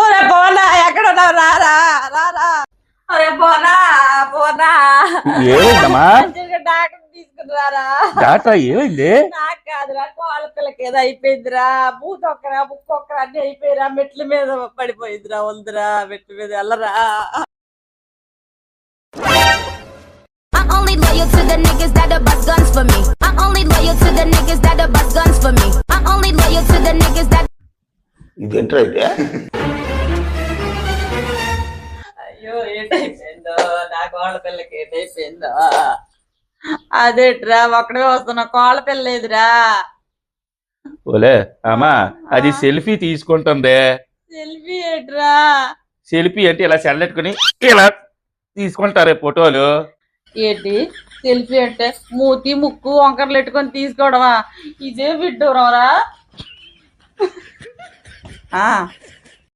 ఒరే పోనా ఎక్కడ ఉన్నావు రారా రారా ఒరే పోనా పోనా ఏమైందమ్మా డాక్టర్ తీసుకుని రారా డాక్టర్ ఏమైంది నాకు కాదురా కోళ్ళ పిల్లకి ఏదో అయిపోయిందిరా బూతొక్కరా బుక్కొక్కరా అన్ని అయిపోయిరా మెట్ల మీద పడిపోయిందిరా వద్దురా మెట్ల మీద వెళ్ళరా I'm only loyal to the niggas that bust guns for me. I'm only loyal to the niggas that bust guns for me. I'm only loyal to the niggas that. ఇదేంట్రా అయితే అయ్యో ఏంటైపోయిందో నా కోళ్ళ పిల్లకి ఏంటైపోయిందో అదేట్రా ఒక్కడే వస్తున్నా కోళ్ళ పిల్ల లేదురా ఓలే అమ్మా అది సెల్ఫీ తీసుకుంటుంది సెల్ఫీ ఏట్రా సెల్ఫీ అంటే ఇలా సెల్లెట్టుకుని ఇలా తీసుకుంటారే ఫోటోలు ఏంటి సెల్ఫీ అంటే మూతి ముక్కు వంకర్లు పెట్టుకొని తీసుకోవడమా ఇదే విడ్డూరం రా